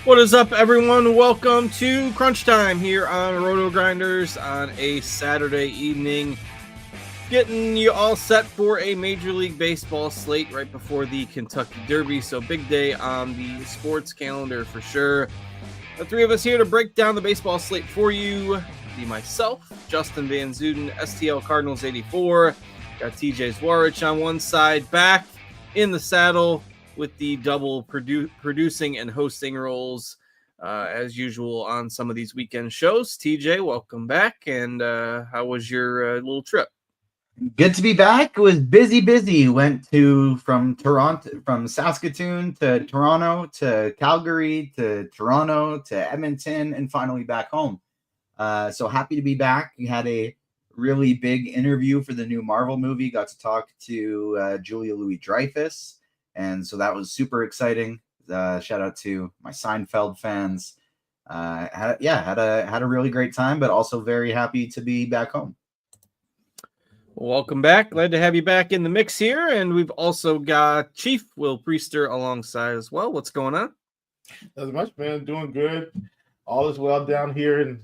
What is up, everyone? Welcome to Crunch Time here on RotoGrinders on a Saturday evening. Getting you all set for a Major League Baseball slate right before the Kentucky Derby. So big day on the sports calendar for sure. The three of us here to break down the baseball slate for you. Be myself, Justin Van Zuden, STL Cardinals 84. Got TJ Zwarich on one side, back in the saddle with the double producing and hosting roles as usual on some of these weekend shows. TJ, welcome back. And how was your little trip? Good to be back. It was busy. Went from Saskatoon to Toronto to Calgary to Toronto to Edmonton and finally back home. So happy to be back. We had a really big interview for the new Marvel movie. Got to talk to Julia Louis-Dreyfus. And so that was super exciting. Shout out to my Seinfeld fans. Had a really great time, but also very happy to be back home. Welcome back. Glad to have you back in the mix here. And we've also got Chief Will Priester alongside as well. What's going on? Not much, man. Doing good. All is well down here in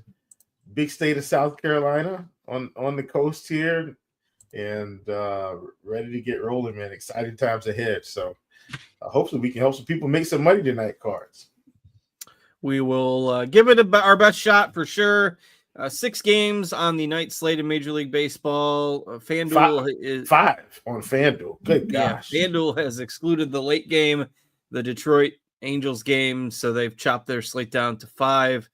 big state of South Carolina on the coast here. And ready to get rolling, man. Exciting times ahead. So hopefully we can help some people make some money tonight, Cards. We will give it our best shot for sure. 6 games on the night slate in Major League Baseball. FanDuel is 5 on FanDuel. Good gosh. Yeah, FanDuel has excluded the late game, the Detroit Angels game, so they've chopped their slate down to 5.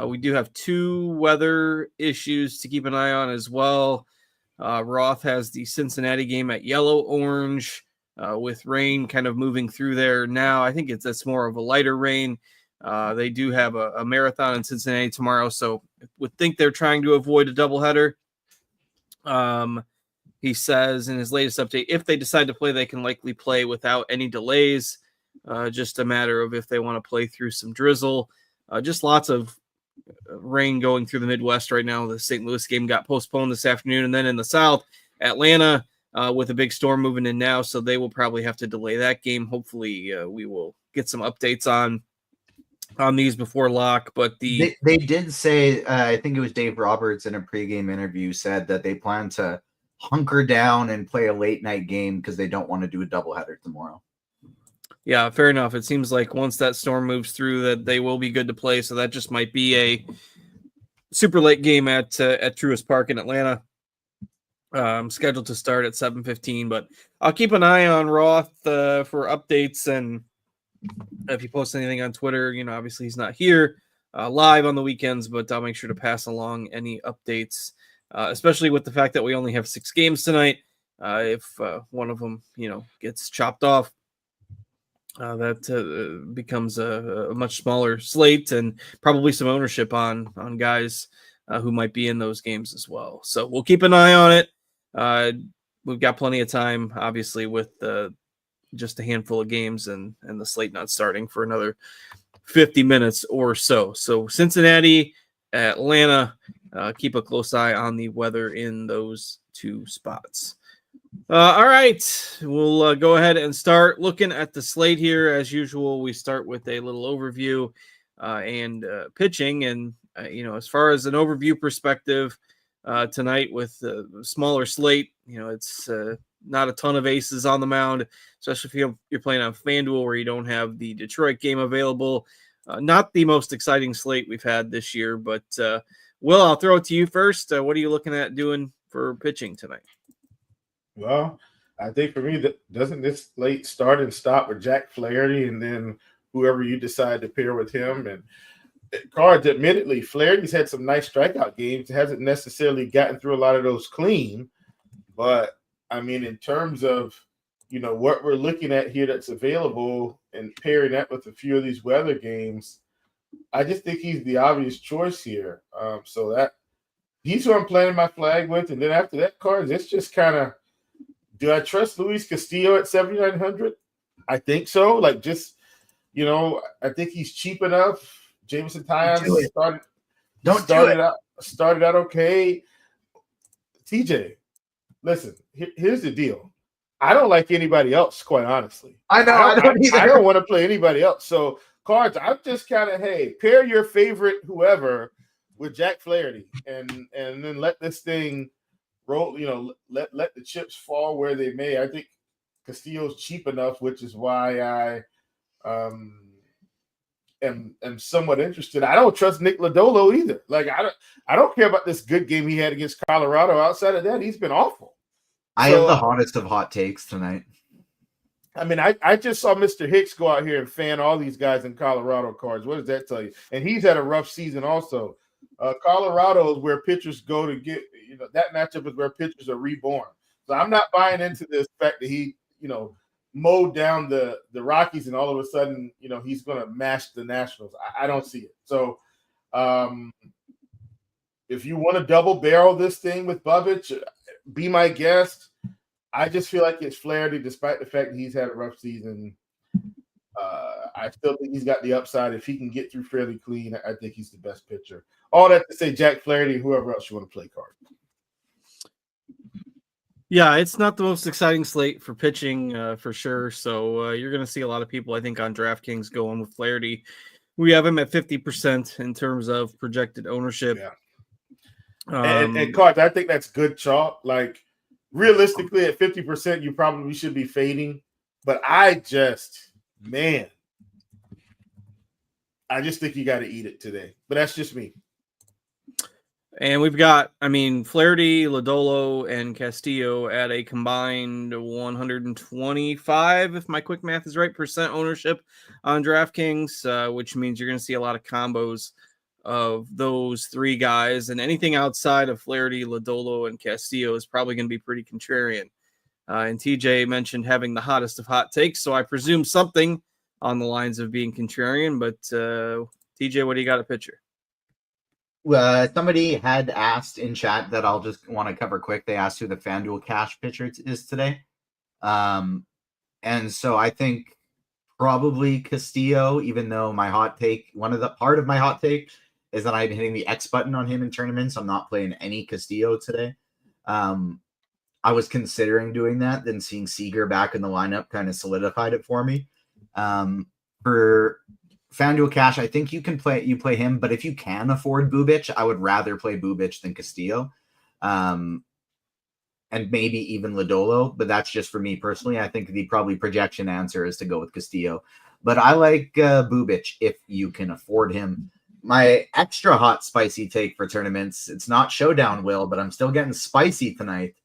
We do have 2 weather issues to keep an eye on as well. Roth has the Cincinnati game at yellow-orange with rain kind of moving through there now. I think that's more of a lighter rain. They do have a marathon in Cincinnati tomorrow, so would think they're trying to avoid a doubleheader. He says in his latest update, if they decide to play, they can likely play without any delays. Just a matter of if they want to play through some drizzle. Just lots of rain going through the Midwest right now. The St. Louis game got postponed this afternoon, and then in the South, Atlanta with a big storm moving in now, so they will probably have to delay that game. Hopefully, we will get some updates on these before lock. But they did say, I think it was Dave Roberts in a pregame interview said that they plan to hunker down and play a late night game because they don't want to do a doubleheader tomorrow. Yeah, fair enough. It seems like once that storm moves through, that they will be good to play. So that just might be a super late game at Truist Park in Atlanta. Scheduled to start at 7:15, but I'll keep an eye on Roth for updates, and if he posts anything on Twitter, obviously he's not here live on the weekends, but I'll make sure to pass along any updates, especially with the fact that we only have 6 games tonight. If one of them, gets chopped off, that becomes a much smaller slate and probably some ownership on guys who might be in those games as well. So we'll keep an eye on it. We've got plenty of time, obviously, with just a handful of games and the slate not starting for another 50 minutes or so. So Cincinnati, Atlanta, keep a close eye on the weather in those 2 spots. All right, we'll go ahead and start looking at the slate here. As usual, we start with a little overview and pitching. And, as far as an overview perspective tonight with the smaller slate, it's not a ton of aces on the mound, especially if you're playing on FanDuel where you don't have the Detroit game available. Not the most exciting slate we've had this year, but Will, I'll throw it to you first. What are you looking at doing for pitching tonight? Well, I think for me, doesn't this slate start and stop with Jack Flaherty and then whoever you decide to pair with him? And Cards, admittedly, Flaherty's had some nice strikeout games. Hasn't necessarily gotten through a lot of those clean, but I mean, in terms of, what we're looking at here that's available and pairing that with a few of these weather games, I just think he's the obvious choice here. So that he's who I'm planting my flag with. And then after that, Cards, it's just kind of, do I trust Luis Castillo at 7,900? I think so. I think he's cheap enough. Jameson Tynes started out okay. TJ, listen, here's the deal. I don't like anybody else, quite honestly. I know. I don't want to play anybody else. So Cards, I'm just kind of, hey, pair your favorite whoever with Jack Flaherty and then let this thing roll, let the chips fall where they may. I think Castillo's cheap enough, which is why I am somewhat interested. I don't trust Nick Lodolo either. Like I don't care about this good game he had against Colorado. Outside of that, he's been awful. I have the hottest of hot takes tonight. I mean, I just saw Mr. Hicks go out here and fan all these guys in Colorado Cards. What does that tell you? And he's had a rough season also. Colorado is where pitchers go to get, that matchup is where pitchers are reborn. So I'm not buying into this fact that he, mowed down the Rockies and all of a sudden, he's going to mash the Nationals. I don't see it. So if you want to double barrel this thing with Bubic, be my guest. I just feel like it's Flaherty, despite the fact that he's had a rough season. I still think he's got the upside. If he can get through fairly clean, I think he's the best pitcher. All that to say, Jack Flaherty, whoever else you want to play card. Yeah, it's not the most exciting slate for pitching for sure. So you're going to see a lot of people, I think, on DraftKings going with Flaherty. We have him at 50% in terms of projected ownership. Yeah. And Cards, I think that's good chalk. Like, realistically, at 50%, you probably should be fading. But I just think you got to eat it today. But that's just me. And we've got, Flaherty, Lodolo, and Castillo at a combined 125, if my quick math is right, percent ownership on DraftKings, which means you're going to see a lot of combos of those three guys. And anything outside of Flaherty, Lodolo, and Castillo is probably going to be pretty contrarian. And TJ mentioned having the hottest of hot takes, so I presume something on the lines of being contrarian. But TJ, what do you got at pitcher? Somebody had asked in chat that I'll just want to cover quick. They asked who the FanDuel cash pitcher is today. And so I think probably Castillo, even though my hot take, part of my hot take is that I'm hitting the X button on him in tournaments. I'm not playing any Castillo today. I was considering doing that, then seeing Seager back in the lineup kind of solidified it for me. For FanDuel cash, I think you play him, but if you can afford Bubic, I would rather play Bubic than Castillo. And maybe even Lodolo, but that's just for me personally. I think the probably projection answer is to go with Castillo. But I like Bubic if you can afford him. My extra hot spicy take for tournaments, it's not Showdown, Will, but I'm still getting spicy tonight.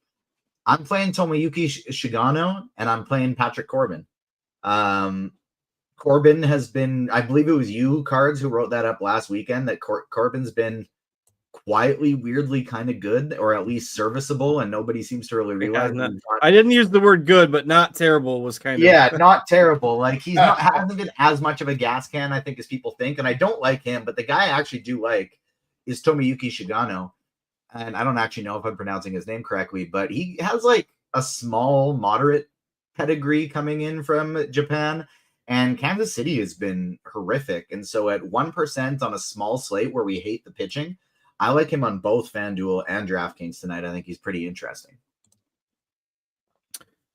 I'm playing Tomoyuki Shigano, and I'm playing Patrick Corbin. Corbin has been, I believe it was you, Cards, who wrote that up last weekend, that Corbin's been quietly, weirdly kind of good, or at least serviceable, and nobody seems to really realize. I didn't use the word good, but not terrible was kind of. Yeah, not terrible. Like, hasn't been as much of a gas can, I think, as people think, and I don't like him, but the guy I actually do like is Tomoyuki Shigano, and I don't actually know if I'm pronouncing his name correctly, but he has like a small, moderate pedigree coming in from Japan. And Kansas City has been horrific. And so at 1% on a small slate where we hate the pitching, I like him on both FanDuel and DraftKings tonight. I think he's pretty interesting.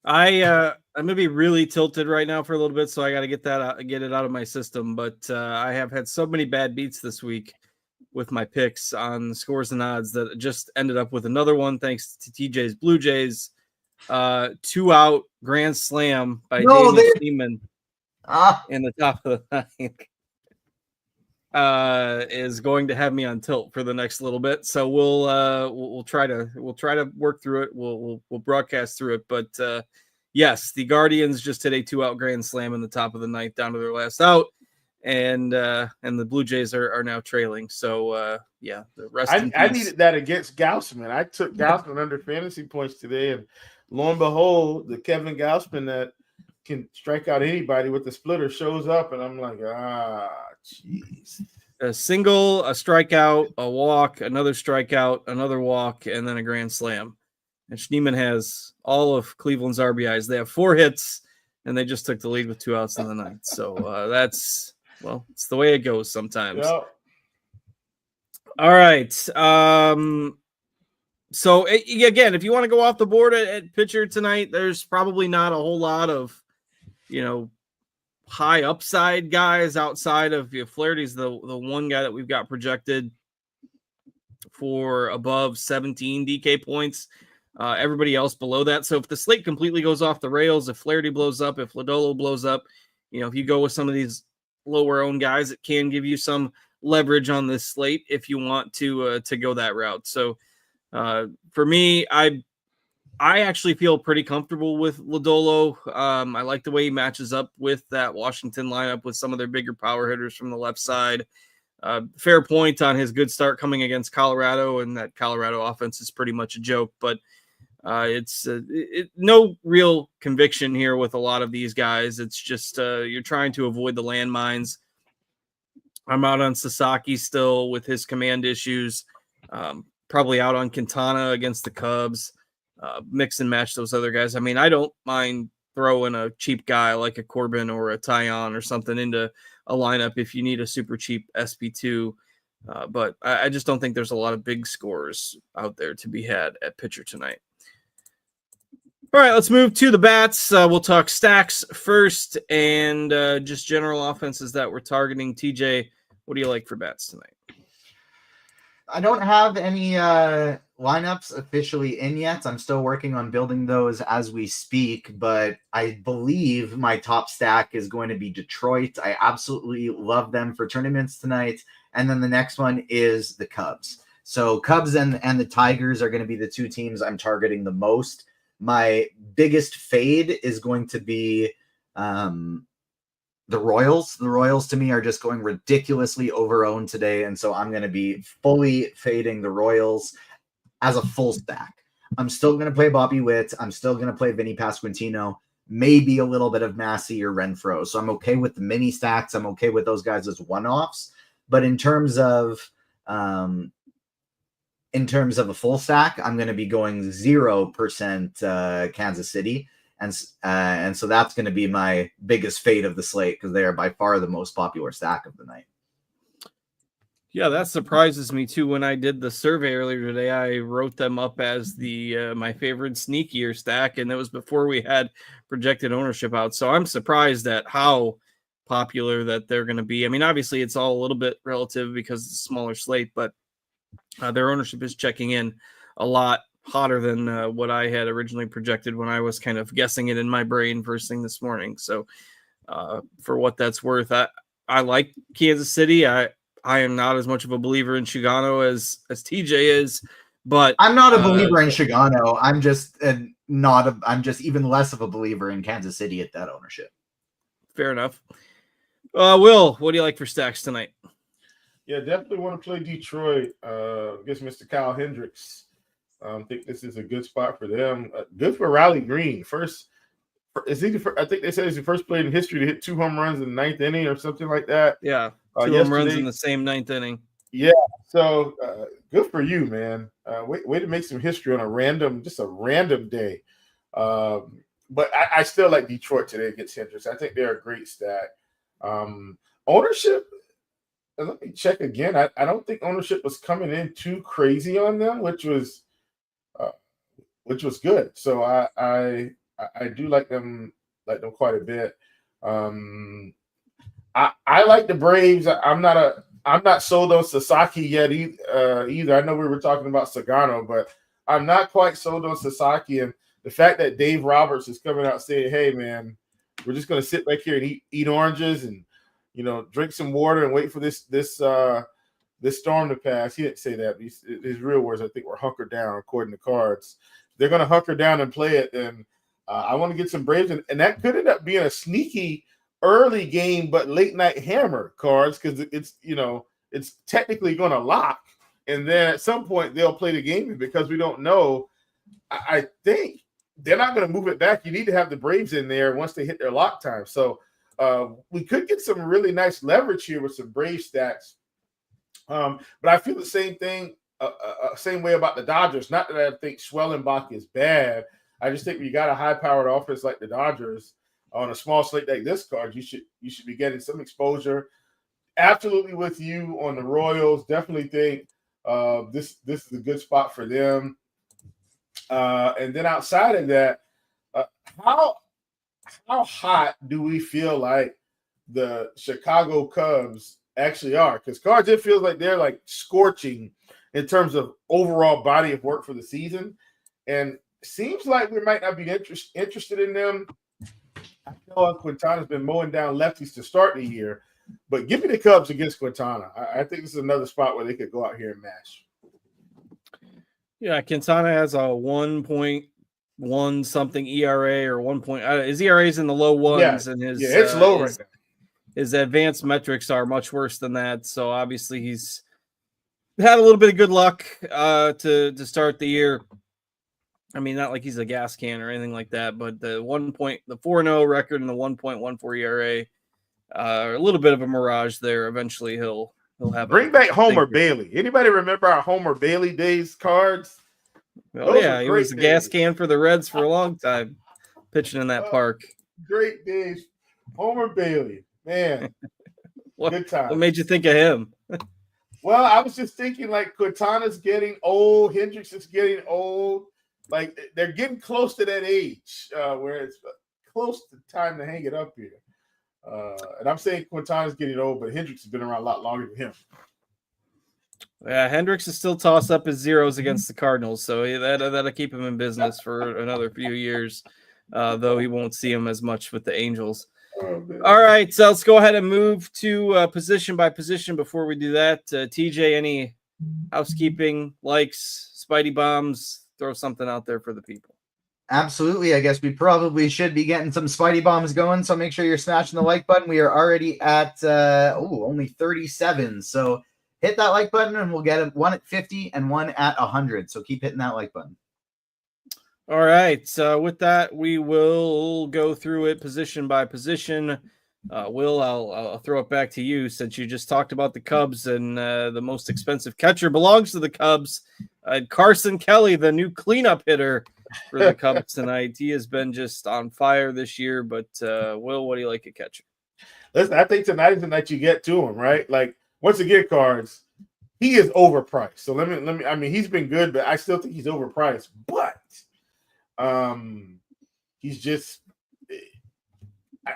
I'm gonna be really tilted right now for a little bit, so I got to get it out of my system. But I have had so many bad beats this week with my picks on scores and odds that just ended up with another one thanks to TJ's Blue Jays 2-out grand slam by Daniel Schneemann. In the top of the ninth is going to have me on tilt for the next little bit. So we'll try to work through it. We'll broadcast through it. But yes, the Guardians just hit a 2-out grand slam in the top of the ninth down to their last out, and the Blue Jays are now trailing. So yeah, the rest. I needed that against Gausman. I took Gausman under fantasy points today, and lo and behold, the Kevin Gausman that can strike out anybody with the splitter shows up, and I'm like, jeez. A single, a strikeout, a walk, another strikeout, another walk, and then a grand slam. And Schneemann has all of Cleveland's RBIs. They have 4 hits, and they just took the lead with 2 outs in the ninth. So it's the way it goes sometimes. Yep. All right. So again, if you want to go off the board at pitcher tonight, there's probably not a whole lot of, high upside guys outside of Flaherty's the one guy that we've got projected for above 17 DK points. Everybody else below that. So if the slate completely goes off the rails, if Flaherty blows up, if Lodolo blows up, if you go with some of these lower owned guys, it can give you some leverage on this slate if you want to go that route. So for me, I actually feel pretty comfortable with Lodolo. I like the way he matches up with that Washington lineup with some of their bigger power hitters from the left side. Fair point on his good start coming against Colorado, and that Colorado offense is pretty much a joke, but it's no real conviction here with a lot of these guys. It's just you're trying to avoid the landmines. I'm out on Sasaki still with his command issues. Probably out on Quintana against the Cubs. Mix and match those other guys. I mean, I don't mind throwing a cheap guy like a Corbin or a Tyon or something into a lineup if you need a super cheap SP2. But I just don't think there's a lot of big scores out there to be had at pitcher tonight. All right, let's move to the bats. We'll talk stacks first and just general offenses that we're targeting. TJ, what do you like for bats tonight? I don't have any lineups officially in yet. I'm still working on building those as we speak, but I believe my top stack is going to be Detroit. I absolutely love them for tournaments tonight. And then the next one is the Cubs. So Cubs and the Tigers are going to be the two teams I'm targeting the most. My biggest fade is going to be the Royals. The Royals to me are just going ridiculously over-owned today, and so I'm going to be fully fading the Royals as a full stack. I'm still going to play Bobby Witt. I'm still going to play Vinny Pasquantino, maybe a little bit of Massey or Renfroe. So I'm okay with the mini stacks. I'm okay with those guys as one-offs. But in terms of a full stack, I'm going to be going 0% Kansas City. And so that's going to be my biggest fade of the slate because they are by far the most popular stack of the night. Yeah, that surprises me too. When I did the survey earlier today, I wrote them up as the my favorite sneakier stack, and that was before we had projected ownership out. So I'm surprised at how popular that they're going to be. I mean, obviously it's all a little bit relative because it's a smaller slate, but their ownership is checking in a lot hotter than what I had originally projected when I was kind of guessing it in my brain first thing this morning. So for what that's worth, I like Kansas City. I am not as much of a believer in Shigano as TJ is, but I'm not a believer in Shigano. I'm just I'm just even less of a believer in Kansas City at that ownership. Fair enough. Will, what do you like for stacks tonight? Yeah, definitely want to play Detroit against Mr. Kyle Hendricks. I think this is a good spot for them. Good for Riley Green. I think they said he's the first player in history to hit 2 home runs in the 9th inning or something like that. Yeah, 2 home runs in the same 9th inning. Yeah, so good for you, man. Way to make some history on a random day. But I still like Detroit today against Hendricks. I think they're a great stack. Ownership, let me check again. I don't think ownership was coming in too crazy on them, which was good. So I do like them quite a bit. I like the Braves. I'm not sold on Sasaki yet either. I know we were talking about Sagano, but I'm not quite sold on Sasaki. And the fact that Dave Roberts is coming out saying, "Hey, man, we're just going to sit back here and eat oranges and drink some water and wait for this storm to pass." He didn't say that. His real words, I think, were hunker down according to cards. They're going to hunker down and play it. And I want to get some Braves, and that could end up being a sneaky early game, but late night hammer cards because it's technically going to lock, and then at some point they'll play the game because we don't know. I think they're not going to move it back. You need to have the Braves in there once they hit their lock time. So we could get some really nice leverage here with some Brave stacks. But I feel the same thing, same way about the Dodgers. Not that I think Schwellenbach is bad. I just think when you got a high-powered offense like the Dodgers on a small slate like this card, you should be getting some exposure. Absolutely with you on the Royals. Definitely think this is a good spot for them. And then outside of that, how hot do we feel like the Chicago Cubs actually are, because Cards, it feels like they're like scorching in terms of overall body of work for the season, and seems like we might not be interested in them. I know Quintana's been mowing down lefties to start the year, but give me the Cubs against Quintana. I think this is another spot where they could go out here and mash. Yeah, Quintana has a 1.1 something ERA or 1 point. His ERA is in the low ones, and his it's low right now. His advanced metrics are much worse than that. So obviously he's had a little bit of good luck to start the year. I mean, not like he's a gas can or anything like that, but the 4-0 record and the 1.14 ERA are a little bit of a mirage there. Eventually he'll have bring back Homer Bailey. Anybody remember our Homer Bailey days, Cards? Oh yeah, he was a gas can for the Reds for a long time, pitching in that park. Great days. Homer Bailey. Man. Good time. What made you think of him? Well, I was just thinking like Quintana's getting old, Hendricks is getting old. Like they're getting close to that age where it's close to time to hang it up here. And I'm saying Quintana's getting old, but Hendricks has been around a lot longer than him. Yeah, Hendricks is still tossed up his zeros against the Cardinals, so that'll keep him in business for another few years, though he won't see him as much with the Angels. All right, so let's go ahead and move to position by position. Before we do that, TJ, any housekeeping, likes, Spidey bombs? Throw something out there for the people. Absolutely. I guess we probably should be getting some Spidey bombs going. So make sure you're smashing the like button. We are already at only 37. So hit that like button and we'll get one at 50 and one at 100. So keep hitting that like button. All right. So with that, we will go through it position by position. Will, I'll throw it back to you since you just talked about the Cubs and the most expensive catcher belongs to the Cubs. Carson Kelly, the new cleanup hitter for the Cubs tonight. He has been just on fire this year. But Will, what do you like at catcher? Listen, I think tonight is the night you get to him, right? Like once again, Cards, he is overpriced. So let me. I mean, he's been good, but I still think he's overpriced. But he's just.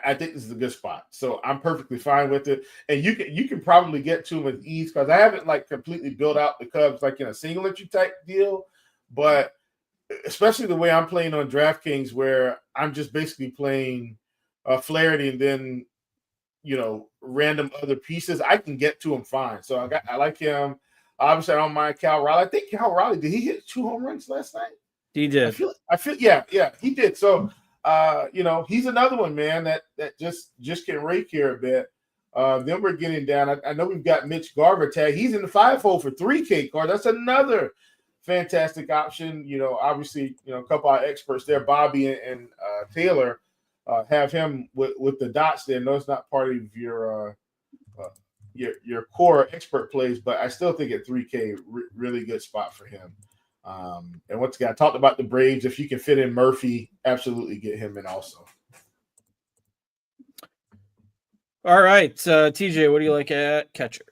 I think this is a good spot, so I'm perfectly fine with it. And you can probably get to him with ease because I haven't like completely built out the Cubs like in a single entry type deal, but especially the way I'm playing on DraftKings, where I'm just basically playing Flaherty and then random other pieces, I can get to him fine. So I like him. Obviously, I don't mind Cal Raleigh. I think Cal Raleigh, did he hit 2 home runs last night? He did. I feel yeah, he did. So. He's another one, man, that just can rake here a bit. Then we're getting down. I know we've got Mitch Garver tag. He's in the 5-hole for 3K card. That's another fantastic option. Obviously, a couple of experts there, Bobby and Taylor, have him with the dots there. No, it's not part of your core expert plays, but I still think at 3K, really good spot for him. And once again, I talked about the Braves. If you can fit in Murphy, absolutely get him in also. All right, TJ, what do you like at catcher?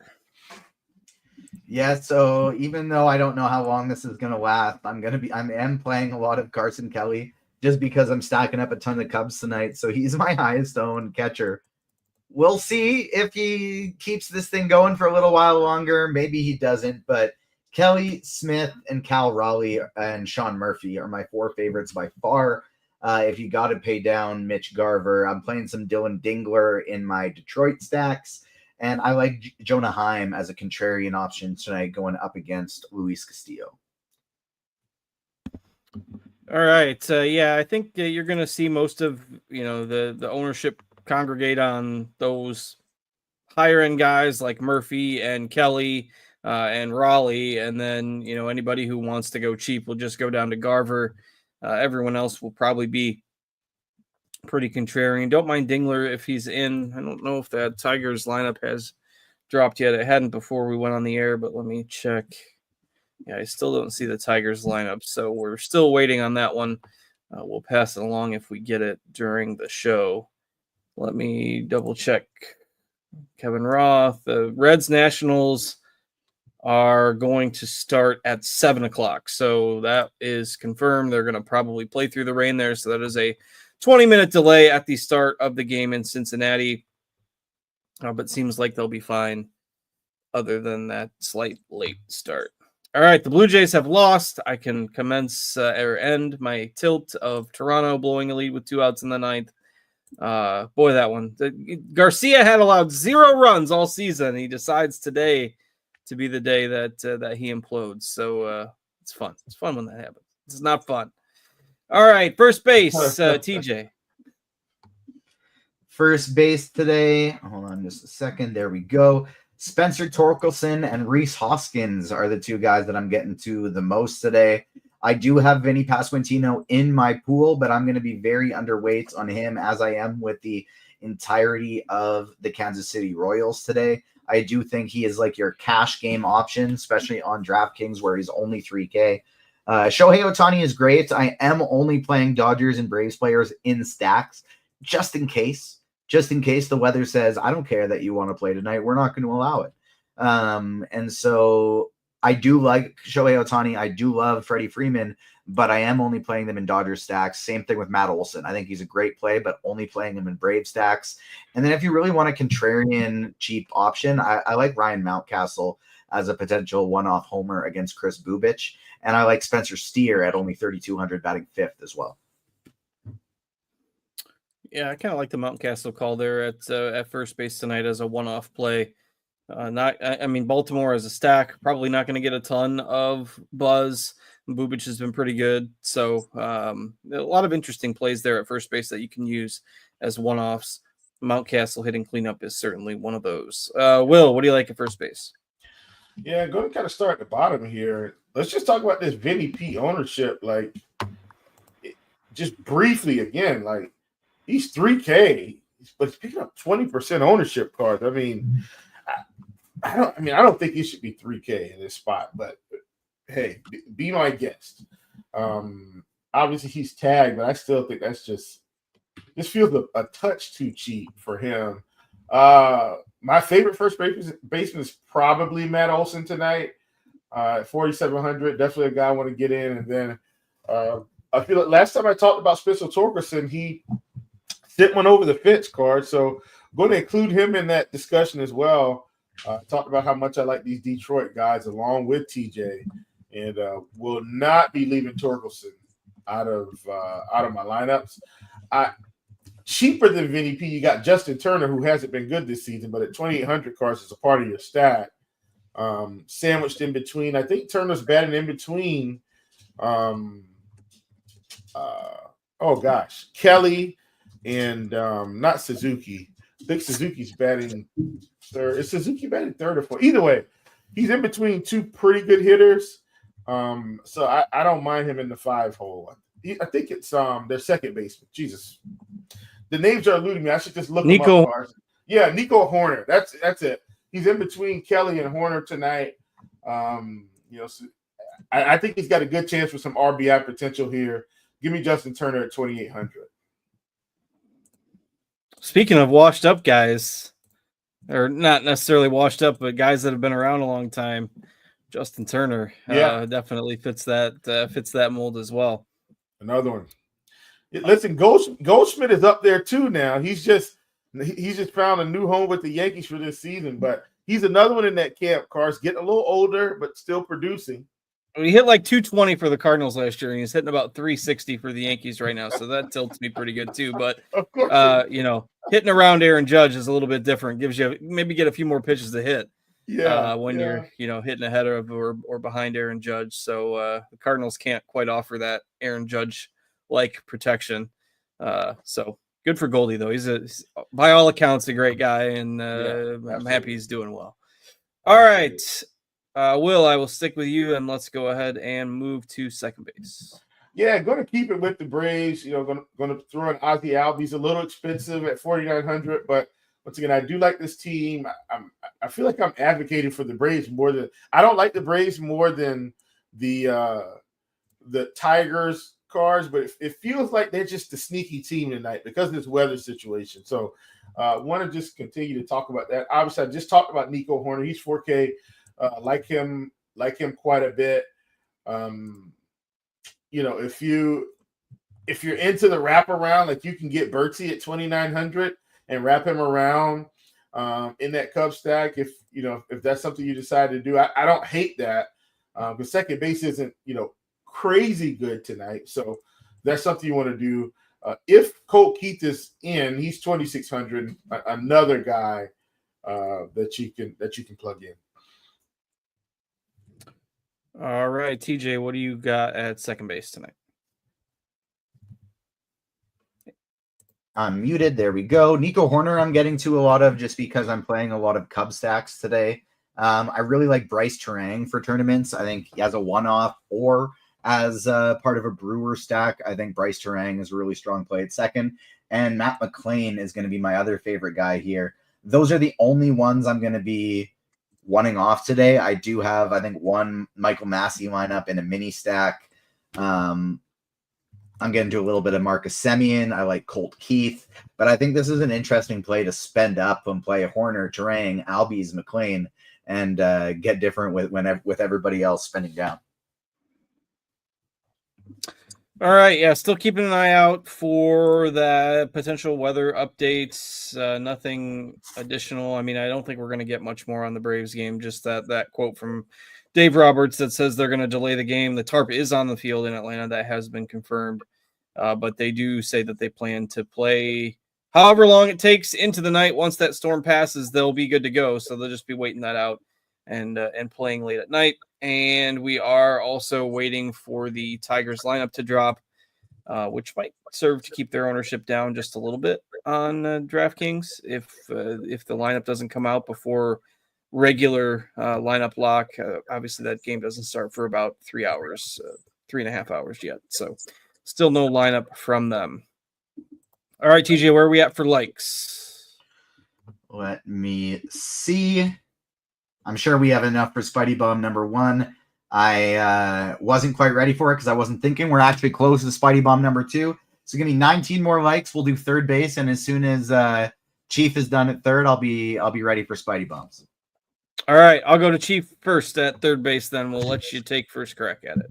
Yeah, so even though I don't know how long this is going to last, I am playing a lot of Carson Kelly just because I'm stacking up a ton of Cubs tonight. So he's my highest owned catcher. We'll see if he keeps this thing going for a little while longer. Maybe he doesn't, but Kelly, Smith, and Cal Raleigh and Sean Murphy are my 4 favorites by far. If you got to pay down Mitch Garver, I'm playing some Dylan Dingler in my Detroit stacks. And I like Jonah Heim as a contrarian option tonight going up against Luis Castillo. All right. I think you're going to see most of, the ownership congregate on those higher end guys like Murphy and Kelly and Raleigh. And then, anybody who wants to go cheap will just go down to Garver. Everyone else will probably be pretty contrarian. Don't mind Dingler if he's in. I don't know if that Tigers lineup has dropped yet. It hadn't before we went on the air, but let me check. Yeah, I still don't see the Tigers lineup, so we're still waiting on that one. We'll pass it along if we get it during the show. Let me double check. Kevin Roth, the Reds Nationals are going to start at 7 o'clock. So that is confirmed. They're going to probably play through the rain there. So that is a 20-minute delay at the start of the game in Cincinnati. but seems like they'll be fine other than that slight late start. All right, the Blue Jays have lost. I can commence or end my tilt of Toronto blowing a lead with 2 outs in the ninth. Boy, that one. Garcia had allowed 0 runs all season. He decides today to be the day that he implodes. So it's fun. It's fun when that happens. It's not fun. All right, first base, TJ. First base today. Hold on just a second. There we go. Spencer Torkelson and Rhys Hoskins are the 2 guys that I'm getting to the most today. I do have Vinny Pasquantino in my pool, but I'm going to be very underweight on him as I am with the entirety of the Kansas City Royals today. I do think he is like your cash game option, especially on DraftKings where he's only 3K. Shohei Ohtani is great. I am only playing Dodgers and Braves players in stacks just in case the weather says, I don't care that you want to play tonight. We're not going to allow it. And so I do like Shohei Ohtani. I do love Freddie Freeman, but I am only playing them in Dodger stacks. Same thing with Matt Olson. I think he's a great play, but only playing him in Brave stacks. And then if you really want a contrarian cheap option, I like Ryan Mountcastle as a potential one-off homer against Chris Bubich. And I like Spencer Steer at only 3,200 batting 5th as well. Yeah, I kind of like the Mountcastle call there at first base tonight as a one-off play. Baltimore as a stack, probably not going to get a ton of buzz. Bubich has been pretty good. So a lot of interesting plays there at first base that you can use as one-offs. Mountcastle hitting cleanup is certainly one of those. Will, what do you like at first base? Yeah, going to kind of start at the bottom here. Let's just talk about this Vinny P ownership. Like, just briefly again, like, he's 3K, but he's picking up 20% ownership cards. I mean, I don't think he should be 3K in this spot, but hey, be my guest. Obviously he's tagged, but I still think this feels a touch too cheap for him. My favorite first baseman is probably Matt Olson tonight. 4,700, definitely a guy I want to get in. And then I feel like last time I talked about Spencer Torkelson, he sent one over the fence card, so I'm going to include him in that discussion as well. Talked about how much I like these Detroit guys along with TJ, and will not be leaving Torkelson out of my lineups. Cheaper than Vinny P, you got Justin Turner, who hasn't been good this season, but at 2,800 cards is a part of your stack. Sandwiched in between, I think Turner's batting in between. Kelly and not Suzuki. I think Suzuki's batting third. Is Suzuki batting third or fourth? Either way, he's in between 2 pretty good hitters. So I don't mind him in the 5 hole. I think it's their second baseman. Jesus, the names are eluding me. I should just look them up. Yeah, Nico Horner. That's it. He's in between Kelly and Horner tonight. So I think he's got a good chance for some RBI potential here. Give me Justin Turner at 2,800. Speaking of washed up guys, or not necessarily washed up, but guys that have been around a long time, Justin Turner definitely fits that mold as well. Another one. Listen, Goldschmidt is up there too now. He's just found a new home with the Yankees for this season, but he's another one in that camp. Car's getting a little older, but still producing. He hit like 220 for the Cardinals last year, and he's hitting about 360 for the Yankees right now. So that tilts me pretty good too. But of course, hitting around Aaron Judge is a little bit different. Gives you maybe get a few more pitches to hit. When you're hitting ahead of or behind Aaron Judge. So the Cardinals can't quite offer that Aaron Judge like protection. So good for Goldie though. He's by all accounts a great guy, and I'm happy he's doing well. All right. Will, I will stick with you, and let's go ahead and move to second base. Yeah, going to keep it with the Braves. Going to throw in Ozzie Albies. He's a little expensive at 4,900, but once again, I do like this team. I feel like I'm advocating for the Braves more than I don't like the Braves more than the Tigers cards, but it feels like they're just the sneaky team tonight because of this weather situation. So want to just continue to talk about that. Obviously, I just talked about Nico Horner. He's 4K. Like him quite a bit. If you're into the wraparound, like you can get Bertie at 2,900 and wrap him around in that Cub stack. If that's something you decide to do, I don't hate that. But second base isn't crazy good tonight, so that's something you want to do. If Colt Keith is in, he's 2,600. Another guy that you can plug in. All right, TJ, what do you got at second base tonight? I'm muted. There we go. Nico Horner, I'm getting to a lot of just because I'm playing a lot of Cub stacks today. I really like Bryce Terang for tournaments. I think he has a one-off or as part of a Brewer stack. I think Bryce Terang is a really strong play at second. And Matt McClain is going to be my other favorite guy here. Those are the only ones I'm going to be wanting off today. I do have, I think, one Michael Massey lineup in a mini stack. I'm getting to a little bit of Marcus Semien. I like Colt Keith, but I think this is an interesting play to spend up and play Horner, Terang, Albies, McClain, and get different with everybody else spending down. All right, yeah, still keeping an eye out for the potential weather updates. Nothing additional. I mean, I don't think we're going to get much more on the Braves game. Just that quote from Dave Roberts that says they're going to delay the game. The tarp is on the field in Atlanta. That has been confirmed. But they do say that they plan to play however long it takes into the night. Once that storm passes, they'll be good to go. So they'll just be waiting that out and playing late at night. And we are also waiting for the Tigers lineup to drop, which might serve to keep their ownership down just a little bit on DraftKings. If the lineup doesn't come out before regular lineup lock, obviously that game doesn't start for about 3 hours, 3.5 hours yet. So still no lineup from them. All right, TJ, where are we at for likes? Let me see. I'm sure we have enough for Spidey Bum number 1. I wasn't quite ready for it because I wasn't thinking. We're actually close to Spidey Bomb number 2. So give me 19 more likes. We'll do third base, and as soon as Chief is done at third, I'll be ready for Spidey Bombs. All right, I'll go to Chief first at third base. Then we'll let you take first crack at it.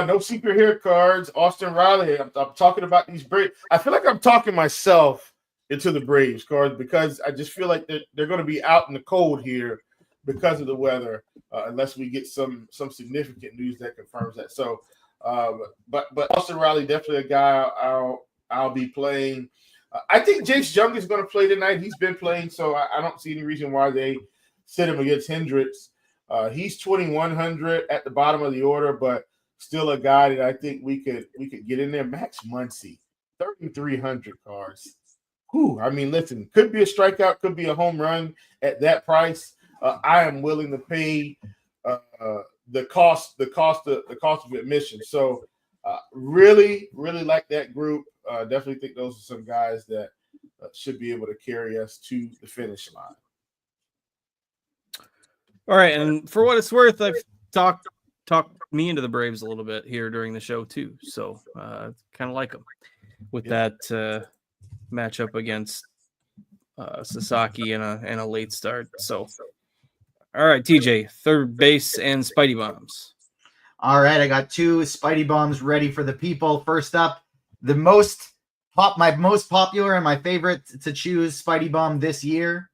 No secret here cards. Austin Riley. I'm talking about these Braves. I feel like I'm talking myself into the Braves cards because I just feel like they're going to be out in the cold here because of the weather, unless we get some significant news that confirms that. So, but Austin Riley definitely a guy I'll be playing. I think Jace Jung is going to play tonight. He's been playing, so I don't see any reason why they sit him against Hendricks. He's 2,100 at the bottom of the order, but still a guy that I think we could get in there. Max Muncy, 3,300 cards. Whew, I mean, listen, could be a strikeout, could be a home run at that price. I am willing to pay the cost of admission. So really like that group. Definitely think those are some guys that should be able to carry us to the finish line. All right, and for what it's worth, I've talked me into the Braves a little bit here during the show too. So kind of like them with that matchup against Sasaki and a late start. So. All right, TJ, third base and Spidey Bombs. All right, I got 2 Spidey Bombs ready for the people. First up, my most popular and my favorite to choose Spidey Bomb this year.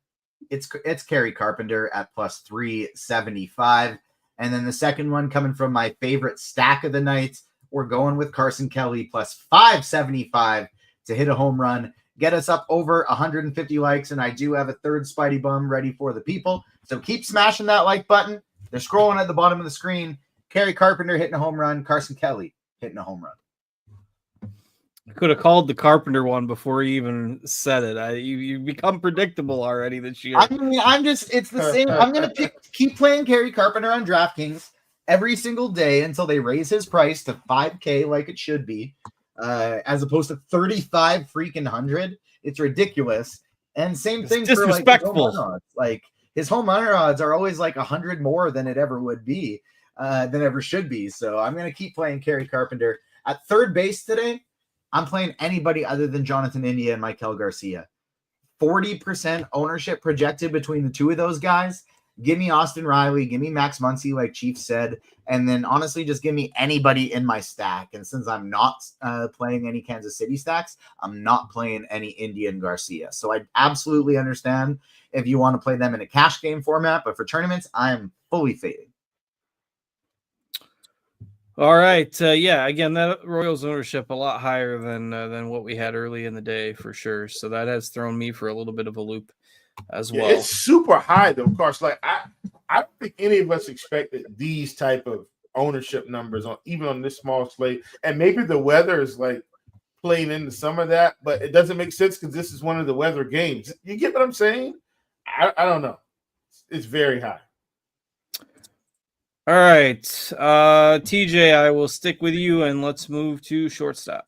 It's Kerry Carpenter at plus 375. And then the second one coming from my favorite stack of the night, we're going with Carson Kelly plus 575 to hit a home run. Get us up over 150 likes, and I do have a third Spidey Bum ready for the people. So keep smashing that like button. They're scrolling at the bottom of the screen. Kerry Carpenter hitting a home run. Carson Kelly hitting a home run. I could have called the Carpenter one before you even said it. You become predictable already this year. I mean, it's the same. I'm going to keep playing Kerry Carpenter on DraftKings every single day until they raise his price to $5K like it should be. As opposed to 35 freaking hundred. It's ridiculous. And same thing for like his home run odds are always like 100 more than it ever would be, than ever should be. So I'm going to keep playing Kerry Carpenter. At third base today, I'm playing anybody other than Jonathan India and Maikel Garcia. 40% ownership projected between the two of those guys. Give me Austin Riley, give me Max Muncy, like Chief said, and then honestly, just give me anybody in my stack. And since I'm not playing any Kansas City stacks, I'm not playing any Indian Garcia. So I absolutely understand if you want to play them in a cash game format, but for tournaments, I am fully fading. All right. Yeah, again, that Royals ownership a lot higher than what we had early in the day for sure. So that has thrown me for a little bit of a loop as well. It's super high though, of course. Like I don't think any of us expected these type of ownership numbers on even on this small slate. And maybe the weather is like playing into some of that, but it doesn't make sense because this is one of the weather games. You get what I'm saying? I don't know. It's very high. All right. TJ, I will stick with you and let's move to shortstop.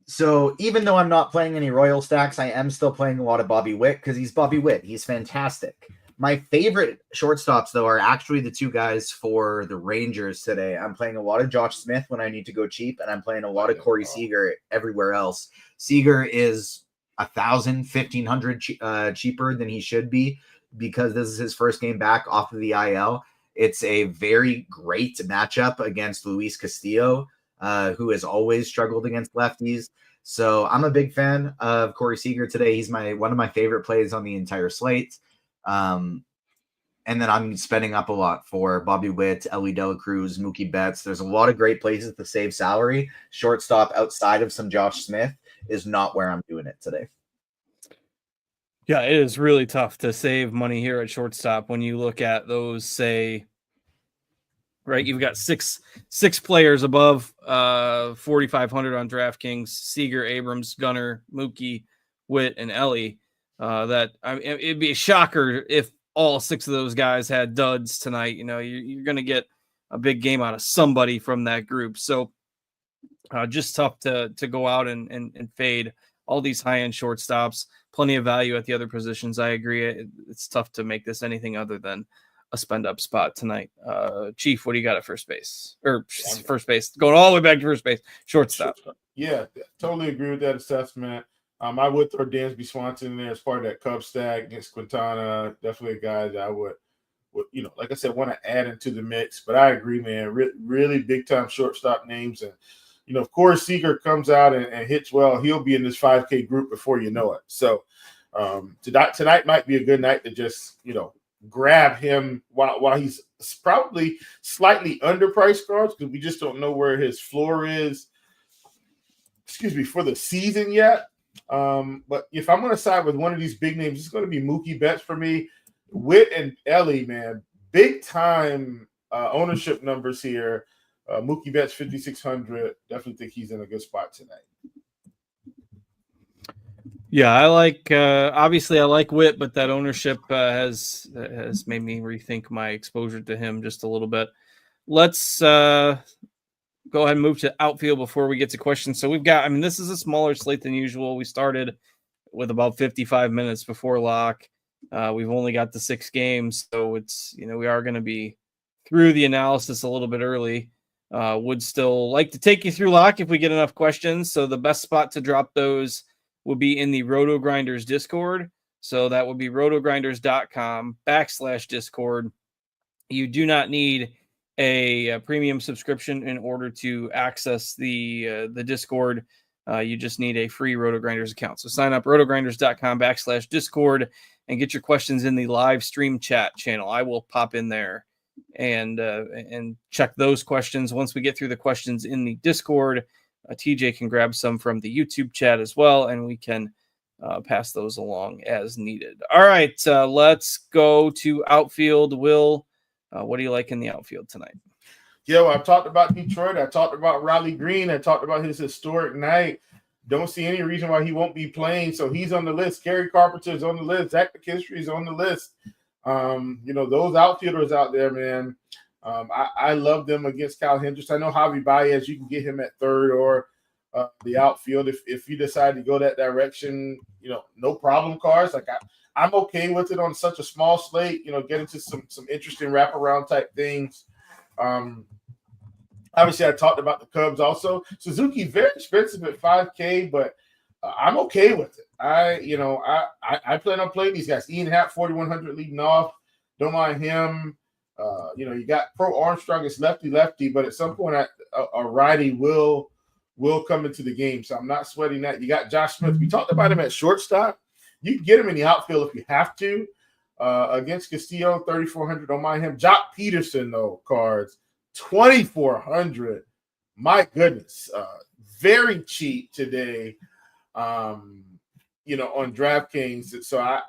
So even though I'm not playing any Royal stacks, I am still playing a lot of Bobby Witt because he's Bobby Witt. He's fantastic. My favorite shortstops, though, are actually the two guys for the Rangers today. I'm playing a lot of Josh Smith when I need to go cheap, and I'm playing a lot of Corey Seager everywhere else. Seager is $1,000, $1,500 cheaper than he should be because this is his first game back off of the IL. It's a very great matchup against Luis Castillo, who has always struggled against lefties. So I'm a big fan of Corey Seager today. He's one of my favorite plays on the entire slate. And then I'm spending up a lot for Bobby Witt, Ellie De La Cruz, Mookie Betts. There's a lot of great places to save salary. Shortstop outside of some Josh Smith is not where I'm doing it today. Yeah, it is really tough to save money here at shortstop when you look at those, say, right, you've got six players above 4,500 on DraftKings: Seager, Abrams, Gunnar, Mookie, Witt, and Ellie. It'd be a shocker if all six of those guys had duds tonight. You know, you're going to get a big game out of somebody from that group. So just tough to go out and fade all these high-end shortstops. Plenty of value at the other positions. I agree. It's tough to make this anything other than a spend up spot tonight. Chief, what do you got at first base? Or first base, going all the way back to first base, shortstop. Yeah, totally agree with that assessment. I would throw Dansby Swanson in there as part of that Cub stack against Quintana. Definitely a guy that I would like I said, want to add into the mix. But I agree, man. Really big time shortstop names. And, if Corey Seager comes out and hits well, he'll be in this 5K group before you know it. So tonight might be a good night to just, grab him while he's probably slightly underpriced cards because we just don't know where his floor is, for the season yet. But if I'm going to side with one of these big names, it's going to be Mookie Betts for me. Witt and Ellie, man, big time ownership numbers here. Mookie Betts 5,600. Definitely think he's in a good spot tonight. Yeah, I like obviously I like Witt, but that ownership has made me rethink my exposure to him just a little bit. Let's go ahead and move to outfield before we get to questions. So we've got, this is a smaller slate than usual. We started with about 55 minutes before lock. We've only got the 6 games, so it's, we are going to be through the analysis a little bit early. Would still like to take you through lock if we get enough questions. So the best spot to drop those will be in the RotoGrinders Discord. So that would be rotogrinders.com/Discord. You do not need a premium subscription in order to access the Discord. You just need a free RotoGrinders account. So sign up rotogrinders.com/Discord and get your questions in the live stream chat channel. I will pop in there and check those questions. Once we get through the questions in the Discord, TJ can grab some from the YouTube chat as well, and we can pass those along as needed. All right, let's go to outfield. Will, what do you like in the outfield tonight? Yeah, well, I talked about Detroit. I talked about Riley Green. I talked about his historic night. Don't see any reason why he won't be playing, so he's on the list. Gary Carpenter's on the list. Zach McKinstry's on the list. Those outfielders out there, man, I love them against Kyle Hendricks. I know Javi Baez, you can get him at third or the outfield if you decide to go that direction. No problem, cars. Like I'm okay with it on such a small slate. Get into some interesting wraparound type things. Obviously, I talked about the Cubs also. Suzuki very expensive at $5K, but I'm okay with it. I plan on playing these guys. Ian Happ 4,100 leading off. Don't mind him. You got Pro Armstrong. It's lefty, but at some point, a righty will come into the game. So I'm not sweating that. You got Josh Smith. We talked about him at shortstop. You can get him in the outfield if you have to. Against Castillo, 3,400. Don't mind him. Jock Peterson, though, cards, 2,400. My goodness. Very cheap today, on DraftKings. So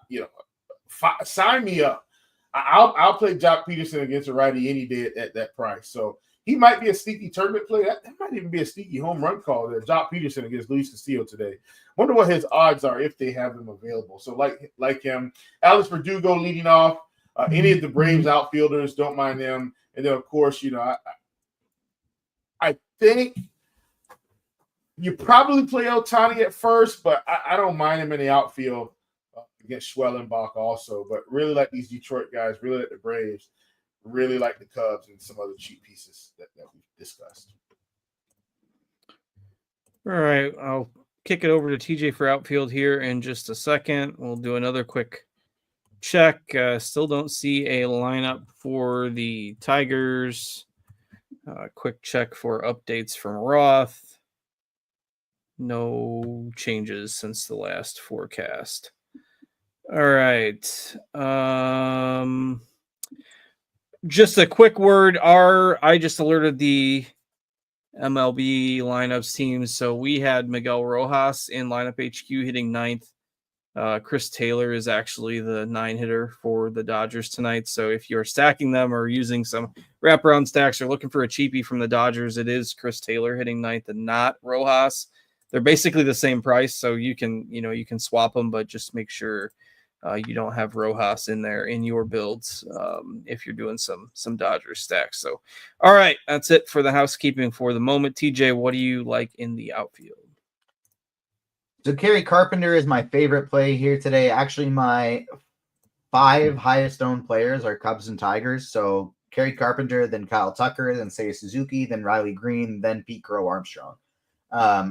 sign me up. I'll play Jock Peterson against a righty any day at that price. So he might be a sneaky tournament play. That might even be a sneaky home run call there. Jock Peterson against Luis Castillo today. Wonder what his odds are if they have him available. So like him, Alex Verdugo leading off. Any of the Braves outfielders, don't mind them. And then of course, I think you probably play Ohtani at first, but I don't mind him in the outfield against Schwellenbach also. But really like these Detroit guys, really like the Braves, really like the Cubs and some other cheap pieces that we've discussed. All right, I'll kick it over to TJ for outfield here in just a second. We'll do another quick check. Still don't see a lineup for the Tigers. Quick check for updates from Roth. No changes since the last forecast. All right. Just a quick word. I just alerted the MLB lineups teams. So we had Miguel Rojas in lineup HQ hitting 9th. Chris Taylor is actually the 9 hitter for the Dodgers tonight. So if you're stacking them or using some wraparound stacks or looking for a cheapie from the Dodgers, it is Chris Taylor hitting 9th and not Rojas. They're basically the same price, so you can swap them, but just make sure you don't have Rojas in there in your builds if you're doing some Dodgers stacks. So, all right, that's it for the housekeeping for the moment. TJ, what do you like in the outfield? So Kerry Carpenter is my favorite play here today. Actually, my 5 highest owned players are Cubs and Tigers. So Kerry Carpenter, then Kyle Tucker, then Seiya Suzuki, then Riley Green, then Pete Crow Armstrong.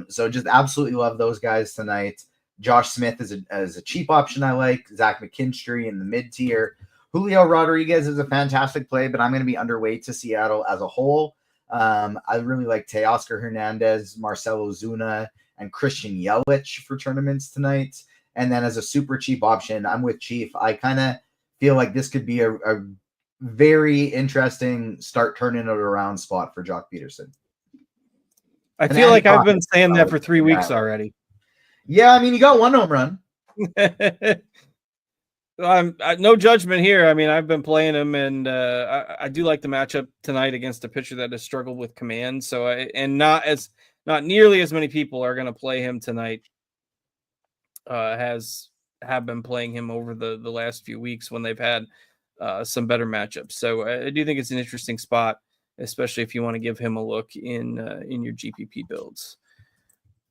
So just absolutely love those guys tonight. Josh Smith is a cheap option I like. Zach McKinstry in the mid tier. Julio Rodriguez is a fantastic play, but I'm going to be underweight to Seattle as a whole. I really like Teoscar Hernandez, Marcelo Zuna, and Christian Yelich for tournaments tonight. And then as a super cheap option, I'm with Chief. I kind of feel like this could be a very interesting start turning it around spot for Jock Peterson. I feel like I've been saying that for 3 weeks already. Yeah, I mean, you got 1 home run. No judgment here. I mean, I've been playing him, and I do like the matchup tonight against a pitcher that has struggled with command. So, not nearly as many people are going to play him tonight. Have been playing him over the last few weeks when they've had some better matchups. So I do think it's an interesting spot, especially if you want to give him a look in your GPP builds.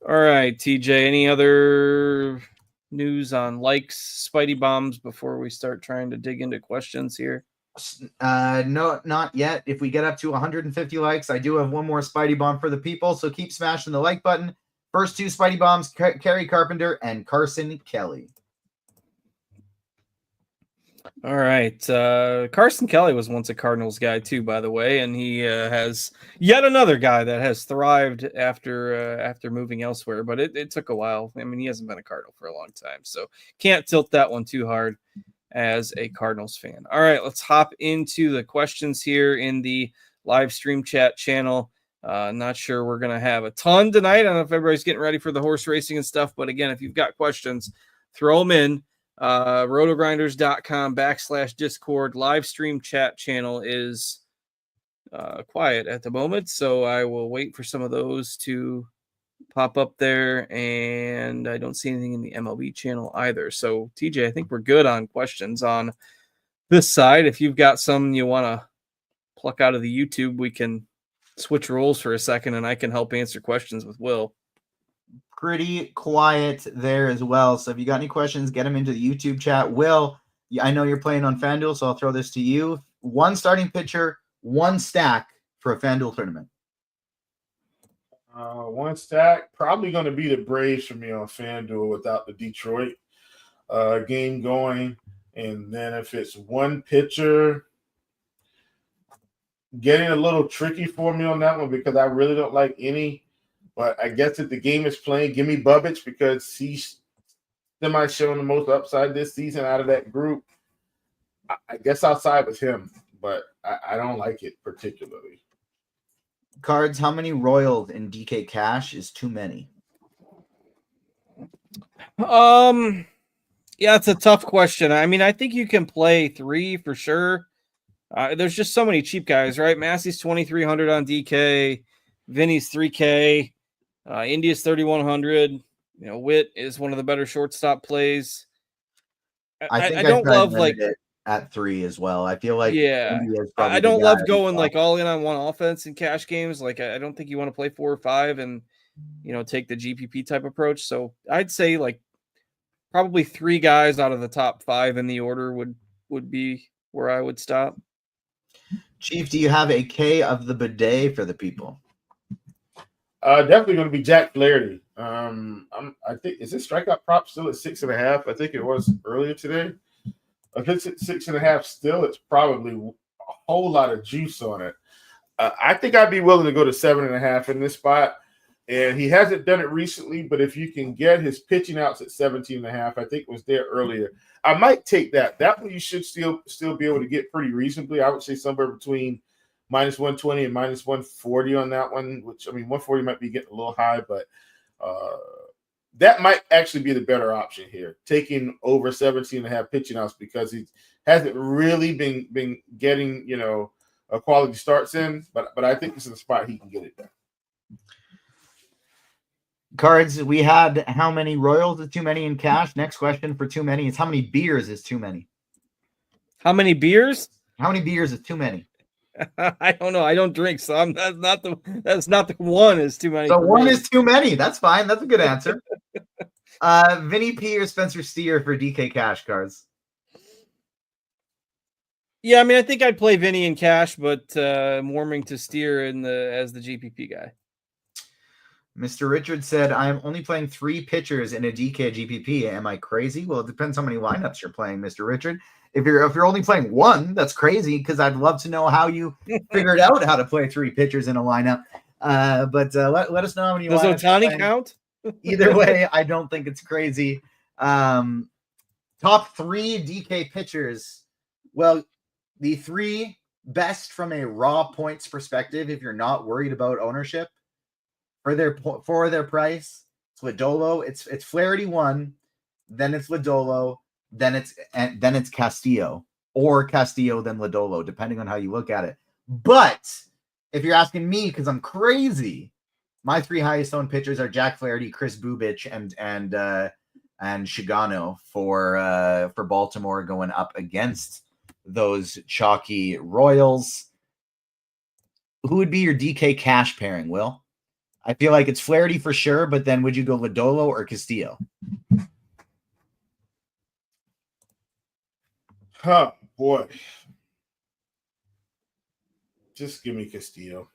All right, TJ, any other news on likes, Spidey bombs before we start trying to dig into questions here? No, not yet. If we get up to 150 likes, I do have one more Spidey bomb for the people. So keep smashing the like button. First 2 Spidey bombs, Kerry Carpenter and Carson Kelly. All right. Carson Kelly was once a Cardinals guy too, by the way, and he has yet another guy that has thrived after moving elsewhere, but it took a while. I mean, he hasn't been a Cardinal for a long time, so can't tilt that one too hard as a Cardinals fan. All right, let's hop into the questions here in the live stream chat channel. Not sure we're going to have a ton tonight. I don't know if everybody's getting ready for the horse racing and stuff, but again, if you've got questions, throw them in. RotoGrinders.com/Discord. Live stream chat channel is quiet at the moment, so I will wait for some of those to pop up there, and I don't see anything in the MLB channel either. So TJ, I think we're good on questions on this side. If you've got some you want to pluck out of the YouTube, we can switch roles for a second and I can help answer questions with Will. Pretty quiet there as well. So if you got any questions, get them into the YouTube chat. Will, I know you're playing on FanDuel, so I'll throw this to you. 1 starting pitcher, 1 stack for a FanDuel tournament. 1 stack, probably going to be the Braves for me on FanDuel without the Detroit game going. And then if it's one pitcher, getting a little tricky for me on that one because I really don't like any. But I guess if the game is playing, give me Bubbage because he's semi-showing the most upside this season out of that group. I guess I'll side with him, but I don't like it particularly. Cards, how many Royals in DK Cash is too many? Yeah, it's a tough question. I mean, I think you can play 3 for sure. There's just so many cheap guys, right? Massey's 2,300 on DK, Vinny's 3K, India's 3,100. Witt is one of the better shortstop plays. I think I don't love like it at 3 as well. I feel like I don't love going like all in on one offense in cash games. Like I don't think you want to play 4 or 5 and take the GPP type approach. So I'd say like probably 3 guys out of the top 5 in the order would be where I would stop. Chief, do you have a K of the bidet for the people? Definitely going to be Jack Flaherty. I think is this strikeout prop still at 6.5? I think it was earlier today. If it's at 6.5 still, it's probably a whole lot of juice on it. I think I'd be willing to go to 7.5 in this spot. And he hasn't done it recently, but if you can get his pitching outs at 17.5, I think it was there earlier. I might take that. That one you should still be able to get pretty reasonably. I would say somewhere between -120 and -140 on that one, which, I mean, 140 might be getting a little high, but that might actually be the better option here, taking over 17.5 pitching outs because he hasn't really been getting, a quality starts in, but I think this is a spot he can get it done. Cards, we had how many Royals is too many in cash? Next question for too many is how many beers is too many? How many beers? How many beers is too many? I don't know. I don't drink, so that's not the one is too many. So one is too many. That's fine. That's a good answer. Vinny P or Spencer Steer for DK Cash cards? Yeah, I mean, I think I'd play Vinny in cash, but I'm warming to Steer as the GPP guy. Mr. Richard said, I'm only playing 3 pitchers in a DK GPP. Am I crazy? Well, it depends how many lineups you're playing, Mr. Richard. If you're only playing 1, that's crazy because I'd love to know how you figured out how to play 3 pitchers in a lineup. But let us know how many Does Ohtani count? Either way, I don't think it's crazy. Top 3 DK pitchers. Well, the 3 best from a raw points perspective, if you're not worried about ownership, for their price, it's Lodolo. It's Flaherty 1, then it's Lodolo, then it's Castillo, or Castillo then Lodolo, depending on how you look at it. But if you're asking me, because I'm crazy, my 3 highest owned pitchers are Jack Flaherty, Chris Bubich, and Shigano for Baltimore going up against those chalky Royals. Who would be your DK Cash pairing, Will? I feel like it's Flaherty for sure, but then would you go Lodolo or Castillo? Huh, boy. Just give me Castillo.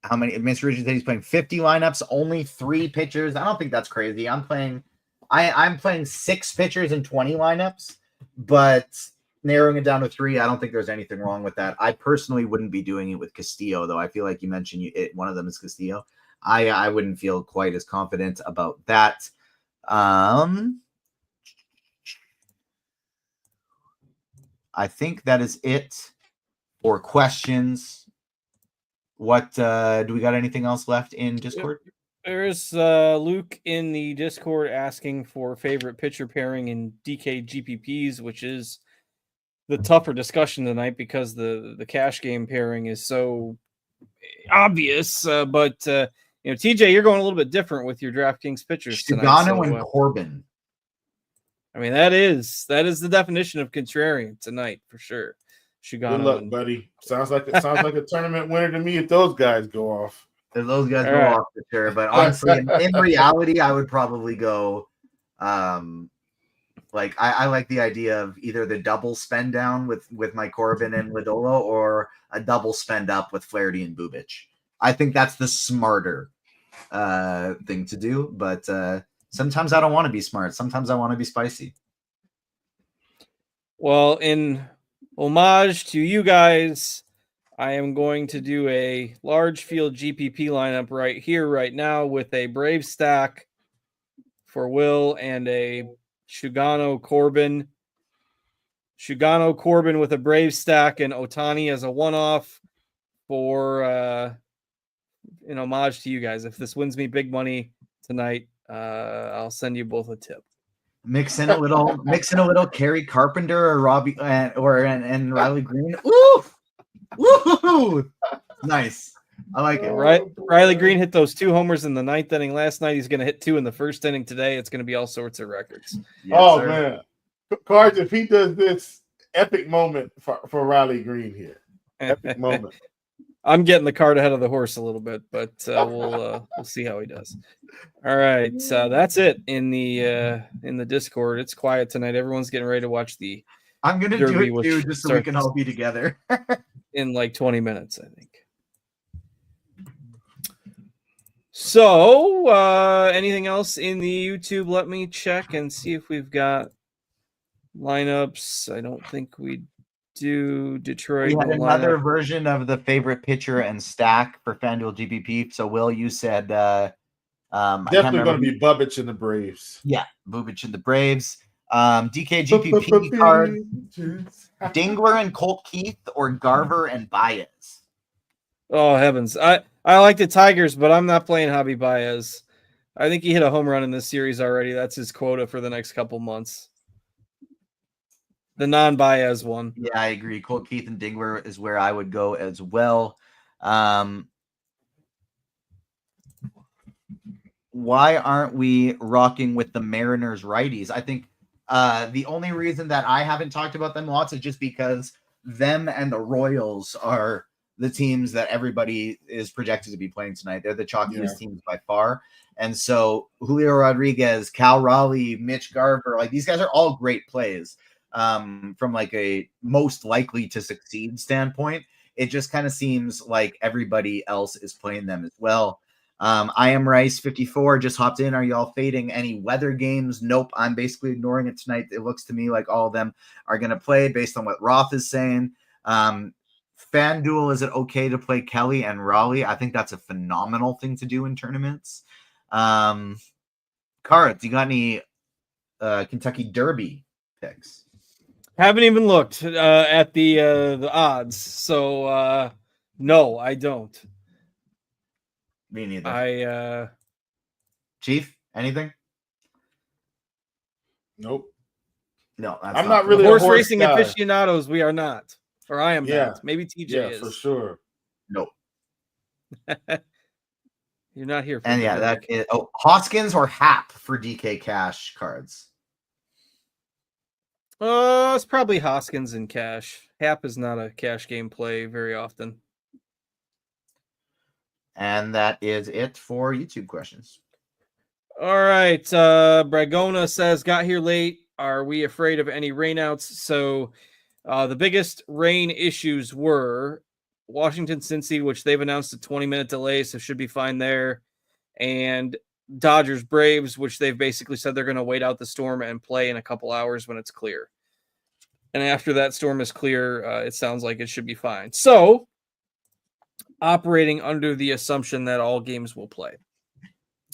How many? Mr. Richard said he's playing 50 lineups, only 3 pitchers. I don't think that's crazy. I'm playing 6 pitchers in 20 lineups, but narrowing it down to 3, I don't think there's anything wrong with that. I personally wouldn't be doing it with Castillo, though. I feel like you mentioned one of them is Castillo. I wouldn't feel quite as confident about that. I think that is it for questions. What do we got? Anything else left in Discord? There's Luke in the Discord asking for favorite pitcher pairing in DK GPPs, which is the tougher discussion tonight because the cash game pairing is so obvious. But TJ, you're going a little bit different with your DraftKings pitchers tonight. Shigano and Corbin. I mean, that is the definition of contrarian tonight for sure. Shigano. Good luck, buddy. Sounds like a tournament winner to me if those guys go off. If those guys go off for sure. But honestly, in reality, I would probably go I like the idea of either the double spend down with my Corbin and Lodolo or a double spend up with Flaherty and Bubich. I think that's the smarter thing to do. But Sometimes I don't want to be smart. Sometimes I want to be spicy. Well, in homage to you guys, I am going to do a large field GPP lineup right here, right now, with a Brave stack for Will and a Shugano Corbin. Shugano Corbin with a Brave stack and Otani as a one-off for in homage to you guys. If this wins me big money tonight, I'll send you both a tip. Mix in a little Kerry Carpenter or Robbie and Riley Green. Ooh, woo! Nice. I like it. Riley Green hit those 2 homers in the 9th inning last night. He's going to hit 2 in the 1st inning today. It's going to be all sorts of records. Yes, sir. Man, Cards, if he does this, epic moment for Riley Green here. Epic moment. I'm getting the cart ahead of the horse a little bit, but we'll see how he does. All right, that's it in the Discord. It's quiet tonight. Everyone's getting ready to watch the. I'm gonna do it too, just so we can all be together in like 20 minutes, I think. So, anything else in the YouTube? Let me check and see if we've got lineups. I don't think we do. Detroit. We had another version of the favorite pitcher and stack for FanDuel GPP. So, Will, you said definitely going to be Bubic and the Braves. Yeah, Bubic and the Braves. DK GPP card. Dingler and Colt Keith or Garver and Baez. Oh heavens! I like the Tigers, but I'm not playing Javi Baez. I think he hit a home run in this series already. That's his quota for the next couple months. The non-Baez one. Yeah, I agree. Colt Keith and Dingler is where I would go as well. Why aren't we rocking with the Mariners righties? I think the only reason that I haven't talked about them lots is just because them and the Royals are the teams that everybody is projected to be playing tonight. They're the chalkiest teams by far. And so Julio Rodriguez, Cal Raleigh, Mitch Garver, like these guys are all great plays. From like a most likely to succeed standpoint, it just kind of seems like everybody else is playing them as well. I am Rice 54 just hopped in. Are y'all fading any weather games? Nope. I'm basically ignoring it tonight. It looks to me like all of them are going to play based on what Roth is saying. FanDuel, is it okay to play Kelly and Raleigh? I think that's a phenomenal thing to do in tournaments. Kara, do you got any Kentucky Derby picks? Haven't even looked at the odds, so no, I don't. Me neither. Chief, anything? Nope. No, I'm not really horse racing guy. Aficionados. We are not, or I am not. Maybe TJ is for sure. Nope. You're not here. And that is Hoskins or Hap for DK cash cards. It's probably Hoskins and cash. Hap is not a cash game play very often. And that is it for YouTube questions. All right. Bragona says, got here late. Are we afraid of any rainouts? So the biggest rain issues were Washington, Cincy, which they've announced a 20-minute delay, so should be fine there. And Dodgers, Braves, which they've basically said they're going to wait out the storm and play in a couple hours when it's clear. And after that storm is clear, it sounds like it should be fine. So, operating under the assumption that all games will play.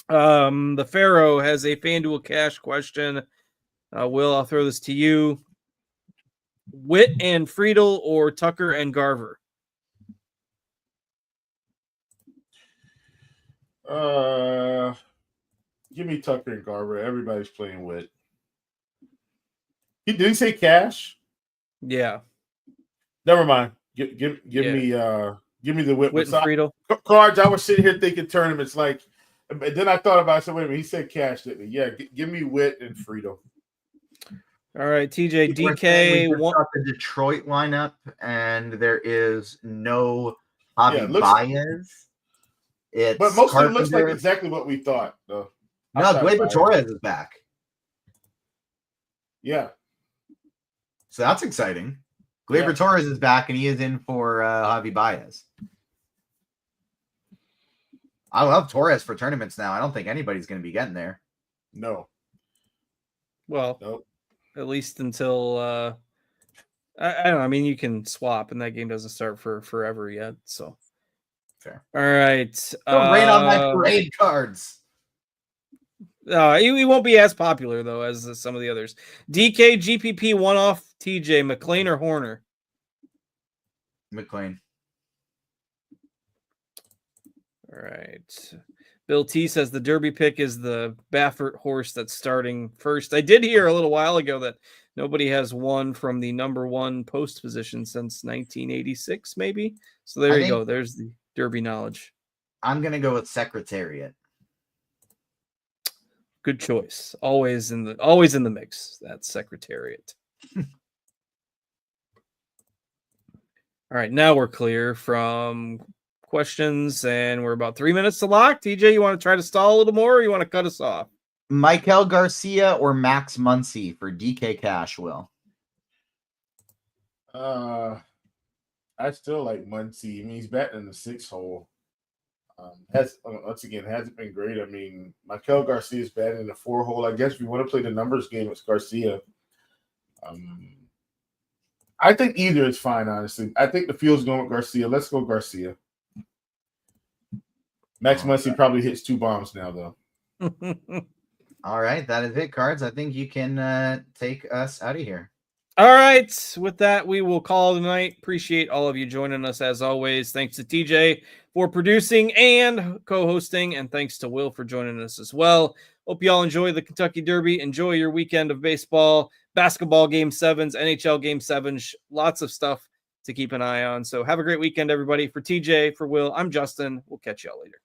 The Pharaoh has a FanDuel cash question. Will, I'll throw this to you. Witt and Friedel or Tucker and Garver? Give me Tucker and Garver. Everybody's playing Witt. Did he say cash? Yeah. Never mind. Give me the Witt and Friedel. Cards. I was sitting here thinking tournaments like, and then I thought about it. I said, wait a minute, he said cash, didn't he? Yeah, give me Witt and Friedel. All right, TJ, DK. We got the Detroit lineup, and there is no Javi Baez. But most of it looks like exactly what we thought, though. No, Gleyber Torres is back. Yeah. So that's exciting. Gleyber Torres is back, and he is in for Javi Baez. I love Torres for tournaments now. I don't think anybody's going to be getting there. No. Well, Nope. at least until I don't know. I mean, you can swap, and that game doesn't start for forever yet. So Fair. All right. Don't rain on my parade cards. He won't be as popular though as some of the others. DK GPP one off TJ McLean or Horner. McLean. All right. Bill T says the Derby pick is the Baffert horse that's starting first. I did hear a little while ago that nobody has won from the number one post position since 1986, maybe. So there you go. There's the Derby knowledge. I'm gonna go with Secretariat. Good choice. Always in the mix. That's Secretariat. All right, now we're clear from questions, and we're about 3 minutes to lock. TJ, you want to try to stall a little more, or you want to cut us off? Michael Garcia or Max Muncy for DK Cash, Will? I still like Muncy. I mean, he's batting in the 6 hole. Once again, hasn't been great. I mean, Michael Garcia is batting in the 4 hole. I guess if you want to play the numbers game, it's Garcia. I think either is fine, honestly. I think the field's going with Garcia. Let's go Garcia. Max Muncy probably hits 2 bombs now, though. All right, that is it, Cards. I think you can take us out of here. All right. With that, we will call it a night. Appreciate all of you joining us as always. Thanks to TJ for producing and co-hosting, and thanks to Will for joining us as well. Hope you all enjoy the Kentucky Derby. Enjoy your weekend of baseball, basketball game 7s, NHL game 7s, lots of stuff to keep an eye on. So have a great weekend, everybody. For TJ, for Will, I'm Justin. We'll catch y'all later.